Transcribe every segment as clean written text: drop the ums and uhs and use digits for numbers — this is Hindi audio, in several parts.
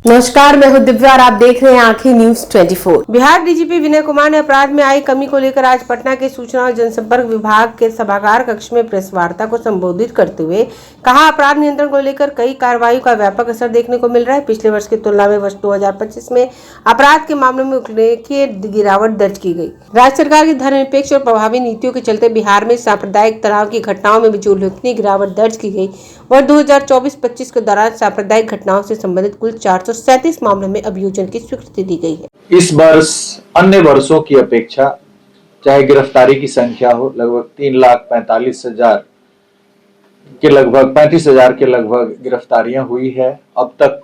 नमस्कार, मैं हूं दिव्या और आप देख रहे हैं आंखें न्यूज 24। बिहार डीजीपी विनय कुमार ने अपराध में आई कमी को लेकर आज पटना के सूचना और जनसंपर्क विभाग के सभागार कक्ष में प्रेस वार्ता को संबोधित करते हुए कहा, अपराध नियंत्रण को लेकर कई कार्रवाइयों का व्यापक असर देखने को मिल रहा है। पिछले वर्ष की तुलना में वर्ष 2025 में अपराध के मामलों में उल्लेखनीय गिरावट दर्ज की गई। राज्य सरकार की धर्मनिरपेक्ष और प्रभावी नीतियों के चलते बिहार में सांप्रदायिक तनाव की घटनाओं में भी उल्लेखनीय गिरावट दर्ज की गई। वर्ष 2024-25 के दौरान सांप्रदायिक घटनाओं से संबंधित कुल 437 मामलों में अभियोजन की स्वीकृति दी गई है। इस वर्ष अन्य वर्षों की अपेक्षा चाहे गिरफ्तारी की संख्या हो, लगभग 3,45,000 के लगभग 35,000 के लगभग गिरफ्तारियां हुई है। अब तक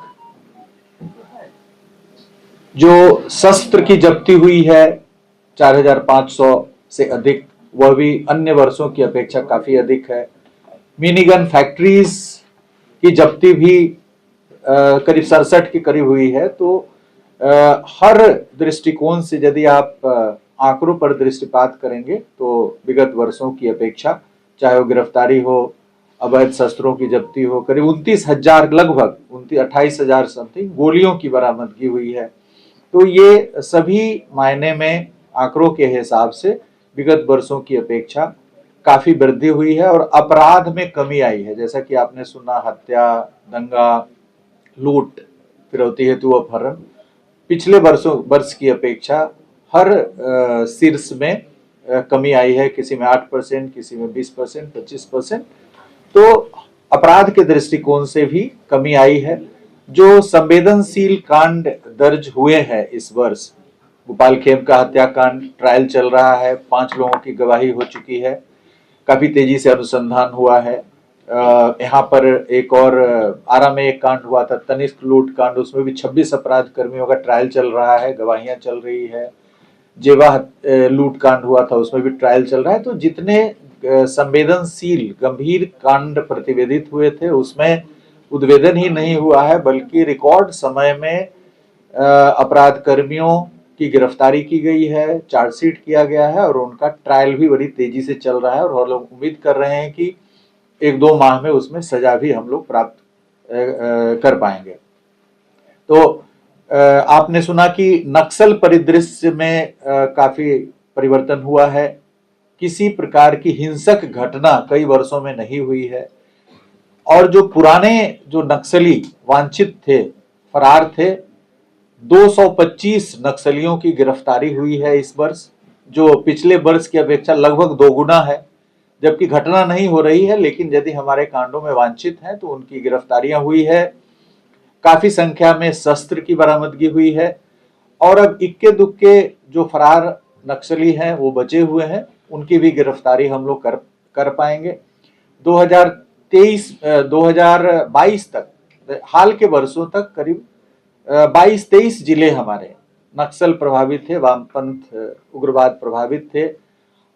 जो शस्त्र की जब्ती हुई है 4,500 से अधिक, वह भी अन्य वर्षों की अपेक्षा काफी अधिक है। मिनीगन फैक्ट्रीज की जब्ती भी करीब 67 के करीब हुई है। तो हर दृष्टिकोण से यदि आप आंकड़ों पर दृष्टिपात करेंगे तो विगत वर्षों की अपेक्षा, चाहे वो गिरफ्तारी हो, अवैध शस्त्रों की जब्ती हो, करीब 29,000 लगभग 28,000 समथिंग गोलियों की बरामदगी हुई है। तो ये सभी मायने में आंकड़ों के हिसाब से विगत वर्षों की अपेक्षा काफी वृद्धि हुई है और अपराध में कमी आई है। जैसा कि आपने सुना, हत्या, दंगा, लूट, फिरौती हेतु अपहरण पिछले वर्ष की अपेक्षा हर शीर्ष में कमी आई है। किसी में 8%, किसी में 20%, 25%। तो अपराध के दृष्टिकोण से भी कमी आई है। जो संवेदनशील कांड दर्ज हुए हैं इस वर्ष, गोपाल खेम का हत्याकांड ट्रायल चल रहा है, 5 लोगों की गवाही हो चुकी है, काफी तेजी से अनुसंधान हुआ है। यहाँ पर एक और आरा में एक कांड हुआ था, तनिष्क लूट कांड, उसमें भी 26 अपराध कर्मियों का ट्रायल चल रहा है, गवाहियां चल रही है। जेवा लूट कांड हुआ था, उसमें भी ट्रायल चल रहा है। तो जितने संवेदनशील गंभीर कांड प्रतिवेदित हुए थे उसमें उद्भेदन ही नहीं हुआ है, बल्कि रिकॉर्ड समय में अपराध कर्मियों की गिरफ्तारी की गई है, चार्जशीट किया गया है और उनका ट्रायल भी बड़ी तेजी से चल रहा है। और हम लोग उम्मीद कर रहे हैं कि 1-2 माह में उसमें सजा भी हम लोग प्राप्त कर पाएंगे। तो आपने सुना कि नक्सल परिदृश्य में काफी परिवर्तन हुआ है। किसी प्रकार की हिंसक घटना कई वर्षों में नहीं हुई है और जो पुराने जो नक्सली वांछित थे, फरार थे, 225 नक्सलियों की गिरफ्तारी हुई है इस वर्ष, जो पिछले वर्ष की अपेक्षा लगभग 2 गुना है। जबकि घटना नहीं हो रही है, लेकिन यदि हमारे कांडों में वांछित हैं तो उनकी गिरफ्तारियां हुई है। काफी संख्या में शस्त्र की बरामदगी हुई है और अब इक्के दुक्के जो फरार नक्सली हैं वो बचे हुए हैं, उनकी भी गिरफ्तारी हम लोग कर पाएंगे। 2022 तक, हाल के वर्षों तक करीब 22-23 जिले हमारे नक्सल प्रभावित थे, वामपंथ उग्रवाद प्रभावित थे।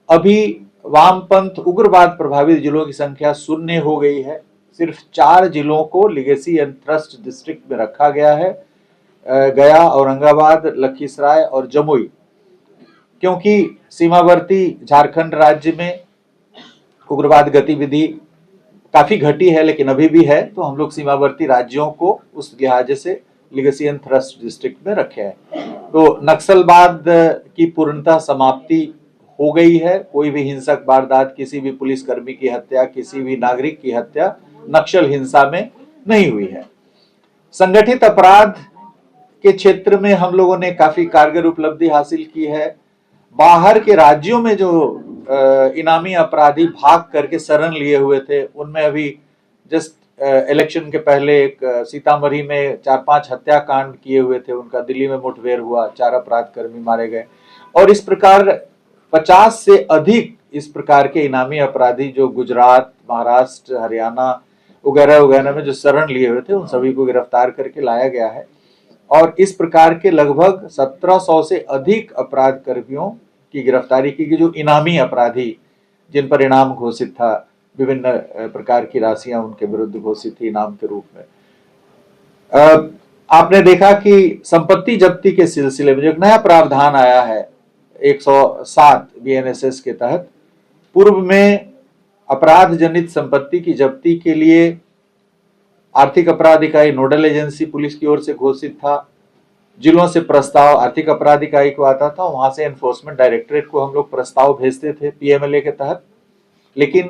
अभी वामपंथ उग्रवाद प्रभावित जिलों की संख्या 0 हो गई है। सिर्फ 4 जिलों को लीगेसी एंड ट्रस्ट डिस्ट्रिक्ट में रखा गया है, गया, औरंगाबाद, लखीसराय और जमुई। क्योंकि सीमावर्ती झारखंड राज्य में उग्रवाद गतिविधि काफी घटी है, लेकिन अभी भी है, तो हम लोग सीमावर्ती राज्यों को उस लिहाजे से लीगेसी एंड ट्रस्ट डिस्ट्रिक्ट में रखे हैं। तो नक्सलवाद की पूर्णतः समाप्ति हो गई है। कोई भी हिंसक वारदात, किसी भी पुलिसकर्मी की हत्या, किसी भी नागरिक की हत्या नक्सल हिंसा में नहीं हुई है। संगठित अपराध के क्षेत्र में हम लोगों ने काफी कारगर उपलब्धि हासिल की है। बाहर के राज्यों में जो इनामी अपराधी भाग करके शरण लिए हुए थे, उनमें अभी जस्ट इलेक्शन के पहले एक सीतामढ़ी में 4-5 हत्याकांड किए हुए थे, उनका दिल्ली में मुठभेड़ हुआ, 4 अपराध कर्मी मारे गए। और इस प्रकार 50 से अधिक इस प्रकार के इनामी अपराधी जो गुजरात, महाराष्ट्र, हरियाणा वगैरह वगैरह में जो शरण लिए हुए थे, उन सभी को गिरफ्तार करके लाया गया है। और इस प्रकार के लगभग 1700 से अधिक अपराध कर्मियों की गिरफ्तारी की गई, जो इनामी अपराधी जिन पर इनाम घोषित था, विभिन्न प्रकार की राशियां उनके विरुद्ध घोषित थी इनाम के रूप में। आपने देखा कि संपत्ति जब्ती के सिलसिले में जो एक नया प्रावधान आया है 107 बीएनएसएस के तहत, पूर्व में अपराध जनित संपत्ति की जब्ती के लिए आर्थिक अपराध इकाई नोडल एजेंसी पुलिस की ओर से घोषित था। जिलों से प्रस्ताव आर्थिक अपराध इकाई को आता था, वहां से एनफोर्समेंट डायरेक्टरेट को हम लोग प्रस्ताव भेजते थे पीएमएलए के तहत। लेकिन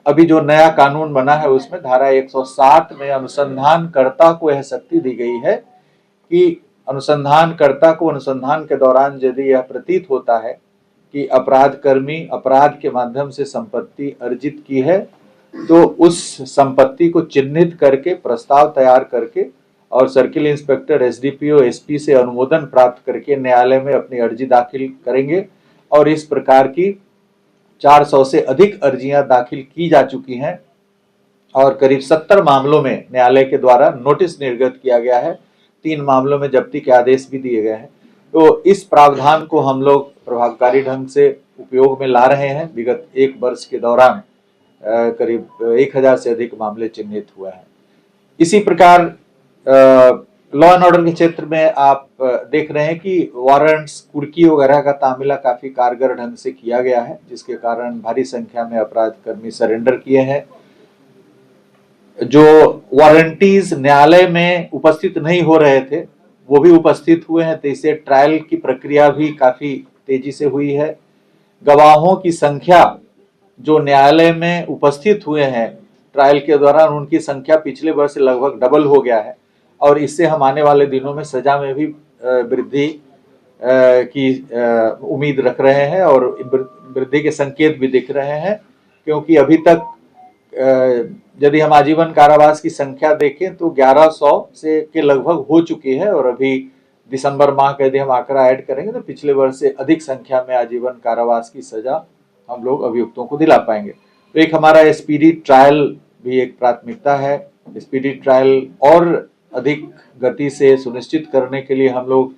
अभी जो नया कानून बना है उसमें धारा 107 में अनुसंधानकर्ता को यह शक्ति दी गई है कि अनुसंधानकर्ता को अनुसंधान के दौरान यदि यह प्रतीत होता है कि अपराधकर्मी अपराध के माध्यम से संपत्ति अर्जित की है, तो उस संपत्ति को चिन्हित करके प्रस्ताव तैयार करके और सर्किल इंस्पेक्टर, एसडीपीओ, एसपी से अनुमोदन प्राप्त करके न्यायालय में अपनी अर्जी दाखिल करेंगे। और इस प्रकार की 400 से अधिक अर्जियां दाखिल की जा चुकी हैं और करीब 70 मामलों में न्यायालय के द्वारा नोटिस निर्गत किया गया है। 3 मामलों में जब्ती के आदेश भी दिए गए हैं। तो इस प्रावधान को हम लोग प्रभावकारी ढंग से उपयोग में ला रहे हैं। विगत 1 वर्ष के दौरान करीब 1000 से अधिक मामले चिन्हित हुए हैं। इसी प्रकार लॉ एंड ऑर्डर के क्षेत्र में आप देख रहे हैं कि वारंट्स, कुर्की वगैरह का तामीला काफी कारगर ढंग से किया गया है, जिसके कारण भारी संख्या में अपराधकर्मी सरेंडर किए हैं। जो वारंटीज न्यायालय में उपस्थित नहीं हो रहे थे वो भी उपस्थित हुए हैं, तो इससे ट्रायल की प्रक्रिया भी काफी तेजी से हुई है। गवाहों की संख्या जो न्यायालय में उपस्थित हुए हैं ट्रायल के दौरान, उनकी संख्या पिछले वर्ष से लगभग डबल हो गया है और इससे हम आने वाले दिनों में सजा में भी वृद्धि की उम्मीद रख रहे हैं और वृद्धि के संकेत भी दिख रहे हैं। क्योंकि अभी तक यदि हम आजीवन कारावास की संख्या देखें तो 1100 से के लगभग हो चुकी है और अभी दिसंबर माह का यदि हम आंकड़ा ऐड करेंगे तो पिछले वर्ष से अधिक संख्या में आजीवन कारावास की सजा हम लोग अभियुक्तों को दिला पाएंगे। तो एक हमारा स्पीडी ट्रायल भी एक प्राथमिकता है। स्पीडी ट्रायल और अधिक गति से सुनिश्चित करने के लिए हम लोग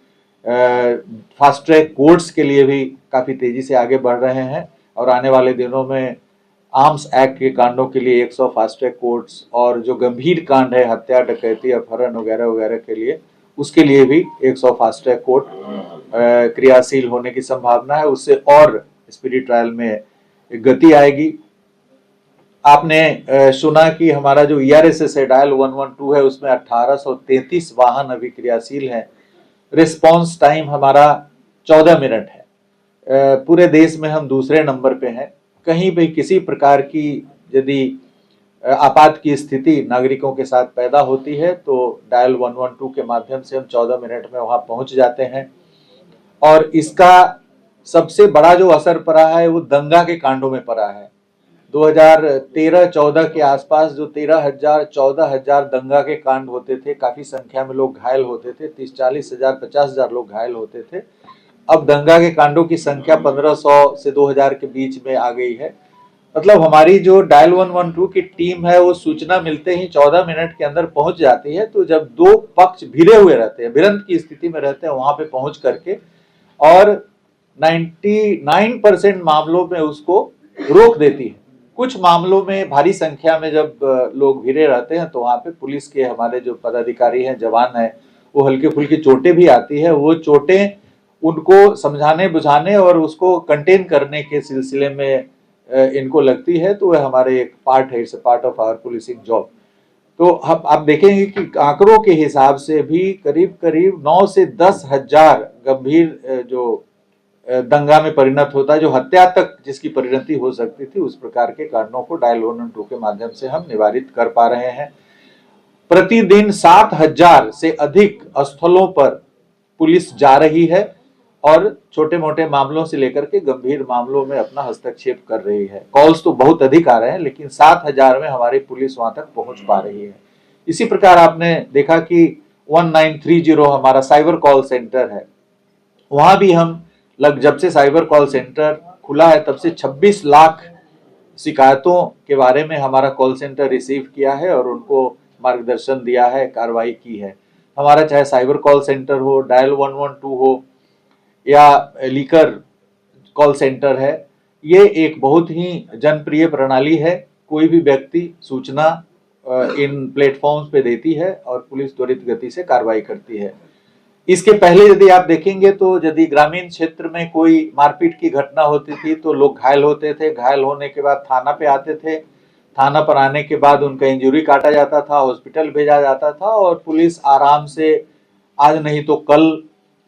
फास्ट ट्रैक कोर्ट्स के लिए भी काफी तेजी से आगे बढ़ रहे हैं और आने वाले दिनों में आर्म्स एक्ट के कांडों के लिए 100 फास्ट ट्रैक कोर्ट्स और जो गंभीर कांड है हत्या, डकैती, अपहरण वगैरह वगैरह के लिए उसके लिए भी 100 फास्ट ट्रैक कोर्ट क्रियाशील होने की संभावना है। उससे और स्पीडी ट्रायल में गति आएगी। आपने सुना कि हमारा जो ERSS है डायल 112 है, उसमें 1833 वाहन अभी क्रियाशील हैं। रिस्पॉन्स टाइम हमारा 14 मिनट है। पूरे देश में हम दूसरे नंबर पे हैं। कहीं भी किसी प्रकार की यदि आपात की स्थिति नागरिकों के साथ पैदा होती है तो डायल 112 के माध्यम से हम 14 मिनट में वहां पहुंच जाते हैं। और इसका सबसे बड़ा जो असर पड़ा है वो दंगा के कांडों में पड़ा है। 2013-14 के आसपास जो 13,000-14,000 दंगा के कांड होते थे, काफी संख्या में लोग घायल होते थे, 30-40 हजार 50 हजार लोग घायल होते थे। अब दंगा के कांडों की संख्या 1500 से 2000 के बीच में आ गई है। मतलब हमारी जो डायल 112 की टीम है वो सूचना मिलते ही 14 मिनट के अंदर पहुंच जाती है। तो जब दो पक्ष भिड़े हुए रहते हैं, भिड़ंत की स्थिति में रहते हैं, वहां पे पहुंच करके और 99% मामलों में उसको रोक देती है। कुछ मामलों में भारी संख्या में जब लोग भिड़े रहते हैं तो वहां पे पुलिस के हमारे जो पदाधिकारी हैं, जवान हैं, वो हल्की फुल्की चोटें भी आती है। वो चोटें उनको समझाने बुझाने और उसको कंटेन करने के सिलसिले में इनको लगती है। तो वह हमारे एक पार्ट है, it's a part of our policing job. तो हम आप देखेंगे कि आंकड़ों के हिसाब से भी करीब करीब 9 से 10 हजार गंभीर जो दंगा में परिणत होता है, जो हत्या तक जिसकी परिणति हो सकती थी, उस प्रकार के कांडों को डायल 112 के माध्यम से हम निवारित कर पा रहे हैं। प्रतिदिन 7,000 से अधिक स्थलों पर पुलिस जा रही है और छोटे मोटे मामलों से लेकर के गंभीर मामलों में अपना हस्तक्षेप कर रही है। कॉल्स तो बहुत अधिक आ रहे हैं, लेकिन 7,000 में हमारी पुलिस वहां तक पहुंच पा रही है। इसी प्रकार आपने देखा कि 1930 हमारा साइबर कॉल सेंटर है, वहां भी हम जब से साइबर कॉल सेंटर खुला है तब से 26 लाख शिकायतों के बारे में हमारा कॉल सेंटर रिसीव किया है और उनको मार्गदर्शन दिया है, कार्रवाई की है। हमारा चाहे साइबर कॉल सेंटर हो, डायल 112 हो या लीकर कॉल सेंटर है, ये एक बहुत ही जनप्रिय प्रणाली है। कोई भी व्यक्ति सूचना इन प्लेटफॉर्म्स पे देती है और पुलिस त्वरित गति से कार्रवाई करती है। इसके पहले यदि आप देखेंगे तो यदि ग्रामीण क्षेत्र में कोई मारपीट की घटना होती थी तो लोग घायल होते थे, घायल होने के बाद थाना पे आते थे, थाना पर आने के बाद उनका इंजरी काटा जाता था, हॉस्पिटल भेजा जाता था और पुलिस आराम से आज नहीं तो कल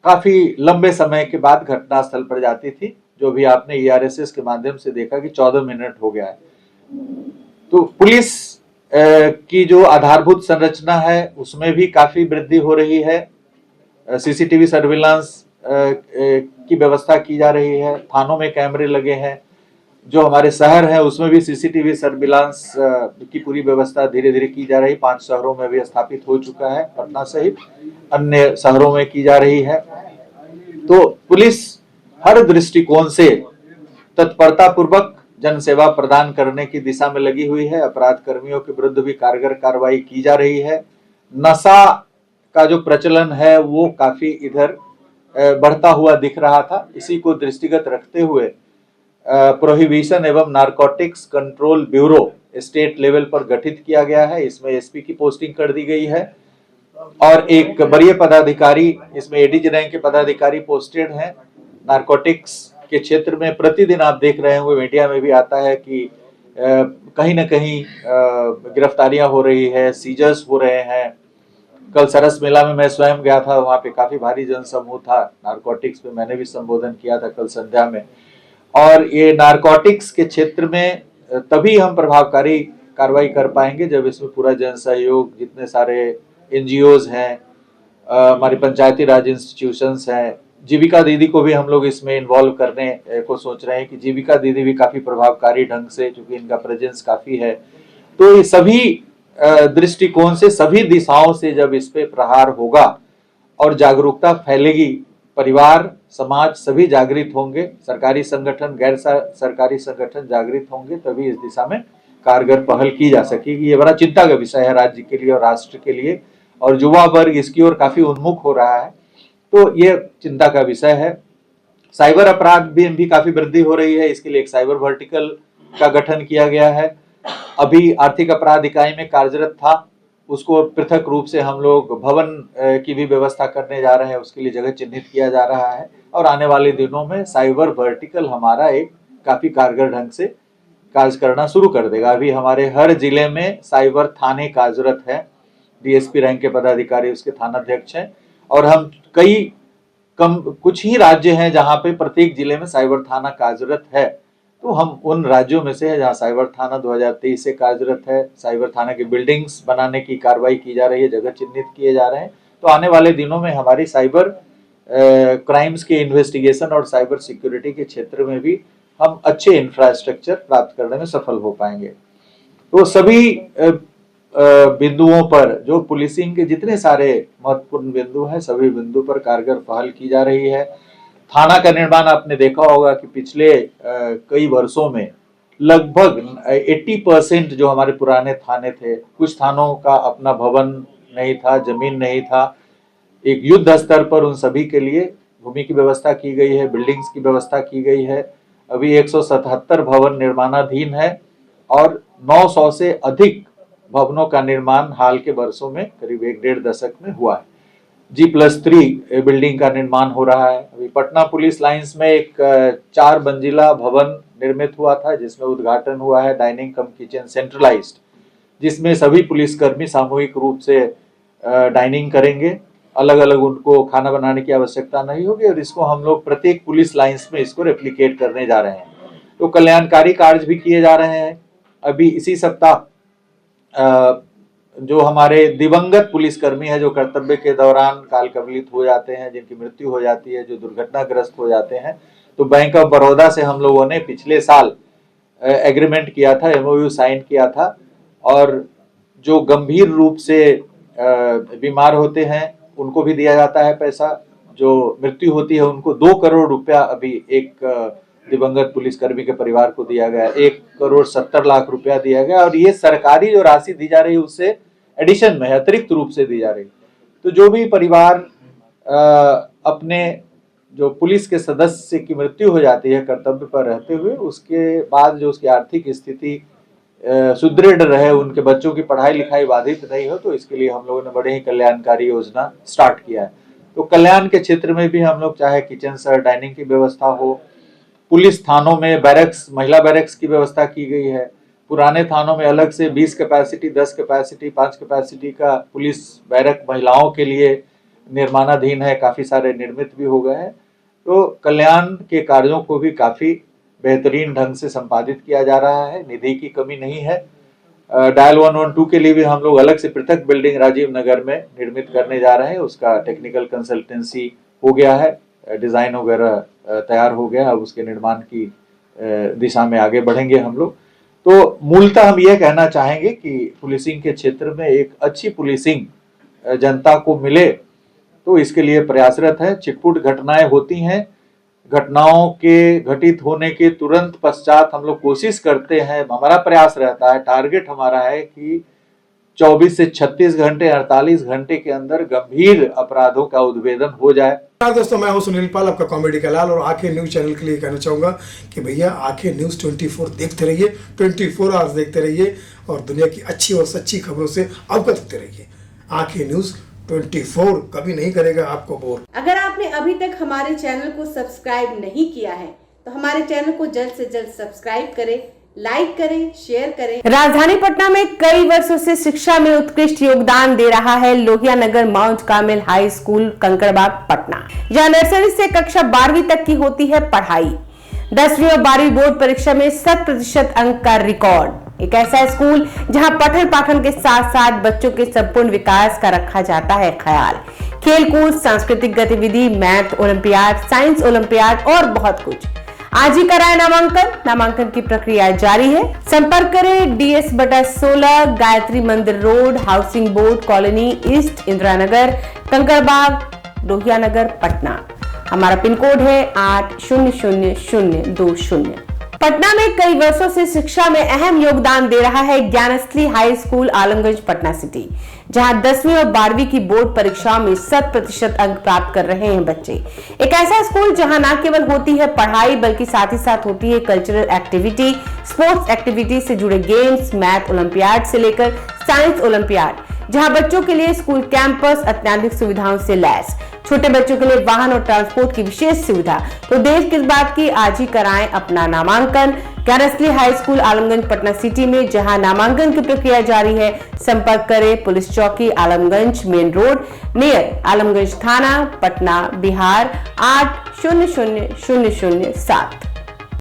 काफी लंबे समय के बाद घटनास्थल पर जाती थी। जो भी आपने ERSS के माध्यम से देखा कि 14 मिनट हो गया है। तो पुलिस की जो आधारभूत संरचना है उसमें भी काफी वृद्धि हो रही है। CCTV सर्विलांस की व्यवस्था की जा रही है, थानों में कैमरे लगे हैं, जो हमारे शहर है उसमें भी CCTV सर्विलांस की पूरी व्यवस्था धीरे धीरे की जा रही। 5 शहरों में भी स्थापित हो चुका है, पटना सहित अन्य शहरों में की जा रही है। तो पुलिस हर दृष्टिकोण से तत्परता पूर्वक जन सेवा प्रदान करने की दिशा में लगी हुई है। अपराध कर्मियों के विरुद्ध भी कारगर कार्रवाई की जा रही है। नशा का जो प्रचलन है वो काफी इधर बढ़ता हुआ दिख रहा था। इसी को दृष्टिगत रखते हुए प्रोहिबिशन एवं narcotics control bureau state level पर गठित किया गया है। इसमें SP की पोस्टिंग कर दी गई है और एक वरीय पदाधिकारी, इसमें ADG रैंक के पदाधिकारी पोस्टेड हैं। नारकोटिक्स के क्षेत्र में प्रतिदिन आप देख रहे होंगे, मीडिया में भी आता है कि कहीं ना कहीं गिरफ्तारियां हो रही है, सीजर्स हो रहे हैं। कल सरस मेला में मैं स्वयं गया था, वहां पे काफी भारी जनसमूह था। नारकोटिक्स पे मैंने भी संबोधन किया था कल संध्या में। और ये नारकोटिक्स के क्षेत्र में तभी हम प्रभावकारी कार्रवाई कर पाएंगे जब इसमें पूरा जन सहयोग, जितने सारे NGOs हैं, हमारी पंचायती राज इंस्टीट्यूशंस हैं, जीविका दीदी को भी हम लोग इसमें इन्वॉल्व करने को सोच रहे हैं कि जीविका दीदी भी काफी प्रभावकारी ढंग से, क्योंकि इनका प्रेजेंस काफी है। तो ये सभी दृष्टिकोण से, सभी दिशाओं से जब इस पे प्रहार होगा और जागरूकता फैलेगी, परिवार, समाज सभी जागृत होंगे, सरकारी संगठन, गैर सरकारी संगठन जागृत होंगे, तभी इस दिशा में कारगर पहल की जा सकेगी। ये बड़ा चिंता का विषय है राज्य के लिए और राष्ट्र के लिए, और युवा वर्ग इसकी ओर काफी उन्मुख हो रहा है, तो ये चिंता का विषय है। साइबर अपराध भी काफी वृद्धि हो रही है। इसके लिए एक साइबर वर्टिकल का गठन किया गया है। अभी आर्थिक अपराध इकाई में कार्यरत था, उसको पृथक रूप से हम लोग भवन की भी व्यवस्था करने जा रहे हैं, उसके लिए जगह चिन्हित किया जा रहा है। और आने वाले दिनों में साइबर वर्टिकल हमारा एक काफी कारगर ढंग से कार्य करना शुरू कर देगा। अभी हमारे हर जिले में साइबर थाने कार्यरत है, DSP रैंक के पदाधिकारी उसके थानाध्यक्ष हैं, और हम कुछ ही राज्य हैं जहां पे प्रत्येक जिले में साइबर थाना कार्यरत है। तो हम उन राज्यों में से है जहां साइबर थाना 2023 से कार्यरत है। साइबर थाना की बिल्डिंग्स बनाने की कार्रवाई की जा रही है, जगह चिन्हित किए जा रहे हैं। तो आने वाले दिनों में हमारी साइबर क्राइम्स के इन्वेस्टिगेशन और साइबर सिक्योरिटी के क्षेत्र में भी हम अच्छे इंफ्रास्ट्रक्चर प्राप्त करने में सफल हो पाएंगे। तो सभी बिंदुओं पर, जो पुलिसिंग के जितने सारे महत्वपूर्ण बिंदु हैं, सभी बिंदु पर कारगर पहल की जा रही है। थाना का निर्माण आपने देखा होगा कि पिछले कई वर्षों में लगभग 80% जो हमारे पुराने थाने थे, कुछ थानों का अपना भवन नहीं था, जमीन नहीं था। एक युद्ध स्तर पर उन सभी के लिए भूमि की व्यवस्था की गई है, बिल्डिंग्स की व्यवस्था की गई है। अभी 177 भवन निर्माणाधीन है और 900 से अधिक भवनों का निर्माण हाल के वर्षों में, करीब 1-1.5 दशक में हुआ है। G+3 बिल्डिंग का निर्माण हो रहा है। अभी पटना पुलिस लाइंस में एक 4 मंजिला भवन निर्मित हुआ था, जिसमें उद्घाटन हुआ है, डाइनिंग कम किचन सेंट्रलाइज्ड, जिसमें सभी पुलिसकर्मी सामूहिक रूप से डाइनिंग करेंगे। अलग अलग उनको खाना बनाने की आवश्यकता नहीं होगी, और इसको हम लोग प्रत्येक पुलिस लाइंस में इसको रेप्लिकेट करने जा रहे हैं। तो कल्याणकारी कार्य भी किए जा रहे हैं। अभी इसी सप्ताह जो हमारे दिवंगत पुलिसकर्मी है, जो कर्तव्य के दौरान काल कवलित हो जाते हैं, जिनकी मृत्यु हो जाती है, जो दुर्घटनाग्रस्त हो जाते हैं, तो बैंक ऑफ बड़ौदा से हम लोगों ने पिछले साल एग्रीमेंट किया था, MOU साइन किया था, और जो गंभीर रूप से बीमार होते हैं उनको भी दिया जाता है पैसा। जो मृत्यु होती है उनको 2 करोड़ रुपया अभी एक दिवंगत पुलिसकर्मी के परिवार को दिया गया, 1,70,00,000 रुपया दिया गया, और ये सरकारी जो राशि दी जा रही है उससे एडिशन में है, अतिरिक्त रूप से दी जा रही। तो जो भी परिवार अपने जो पुलिस के सदस्य की मृत्यु हो जाती है कर्तव्य पर रहते हुए, उसके बाद जो उसकी आर्थिक स्थिति सुदृढ़ रहे, उनके बच्चों की पढ़ाई लिखाई बाधित नहीं हो, तो इसके लिए हम लोगों ने बड़े ही कल्याणकारी योजना स्टार्ट किया है। तो कल्याण के क्षेत्र में भी हम लोग, चाहे किचन सर, डाइनिंग की व्यवस्था हो, पुलिस थानों में बैरक्स, महिला बैरक्स की व्यवस्था की गई है, पुराने थानों में अलग से 20 कैपेसिटी, 10 कैपेसिटी, 5 कैपेसिटी का पुलिस बैरक महिलाओं के लिए निर्माणाधीन है, काफ़ी सारे निर्मित भी हो गए हैं। तो कल्याण के कार्यों को भी काफ़ी बेहतरीन ढंग से संपादित किया जा रहा है, निधि की कमी नहीं है। डायल 112 के लिए भी हम लोग अलग से पृथक बिल्डिंग राजीव नगर में निर्मित करने जा रहे हैं। उसका टेक्निकल कंसल्टेंसी हो गया है, डिज़ाइन वगैरह तैयार हो गया, अब उसके निर्माण की दिशा में आगे बढ़ेंगे हम लोग। तो मूलतः हम यह कहना चाहेंगे कि पुलिसिंग के क्षेत्र में एक अच्छी पुलिसिंग जनता को मिले, तो इसके लिए प्रयासरत है। छिटपुट घटनाएं होती हैं, घटनाओं के घटित होने के तुरंत पश्चात हम लोग कोशिश करते हैं, हमारा प्रयास रहता है, टारगेट हमारा है कि 24 से 36 घंटे 48 घंटे के अंदर गंभीर अपराधों का उद्भेदन हो जाए। दोस्तों, मैं हूं सुनील पाल, आपका कॉमेडी का लाल, और आंखें न्यूज चैनल के लिए कहना चाहूंगा कि भैया आंखें न्यूज 24 देखते रहिए, 24 आवर्स देखते रहिए और दुनिया की अच्छी और सच्ची खबरों से अवगत होते रहिए। आंखें न्यूज 24 कभी नहीं करेगा आपको बोर। अगर आपने अभी तक हमारे चैनल को सब्सक्राइब नहीं किया है तो हमारे चैनल को जल्द से जल्द सब्सक्राइब करें, लाइक करें, शेयर करें। राजधानी पटना में कई वर्षों से शिक्षा में उत्कृष्ट योगदान दे रहा है Lohia Nagar Mount Carmel high school Kankarbagh Patna. यह नर्सरी से कक्षा 12वीं तक की होती है पढ़ाई। 10वीं और 12वीं बोर्ड परीक्षा में 100% अंक का रिकॉर्ड। एक ऐसा स्कूल जहां पठन पाठन के साथ साथ बच्चों के संपूर्ण विकास का रखा जाता है ख्याल। खेलकूद, सांस्कृतिक गतिविधि, मैथ ओलंपियाड, साइंस ओलंपियाड और बहुत कुछ। आज ही कराएं नामांकन। नामांकन की प्रक्रिया जारी है। संपर्क करें DS/16 Gayatri Mandir road, housing board colony east, Indira Nagar, Kankarbagh, Lohia Nagar, Patna. हमारा पिन कोड है 800020। पटना में कई वर्षों से शिक्षा में अहम योगदान दे रहा है Gyansthali high school Alamganj Patna city, जहां 10वीं और 12वीं की बोर्ड परीक्षाओं में 100% अंक प्राप्त कर रहे हैं बच्चे। एक ऐसा स्कूल जहां न केवल होती है पढ़ाई बल्कि साथ ही साथ होती है कल्चरल एक्टिविटी, स्पोर्ट्स एक्टिविटी से जुड़े गेम्स, मैथ ओलंपियाड से लेकर साइंस ओलंपियाड, जहां बच्चों के लिए स्कूल कैंपस अत्याधुनिक सुविधाओं से लैस, छोटे बच्चों के लिए वाहन और ट्रांसपोर्ट की विशेष सुविधा। तो देर किस बात की, आज ही कराएं अपना नामांकन Gyansthali high school Alamganj Patna city में, जहां नामांकन की प्रक्रिया जारी है। संपर्क करें पुलिस चौकी Alamganj main road near Alamganj थाना, पटना, बिहार 800007।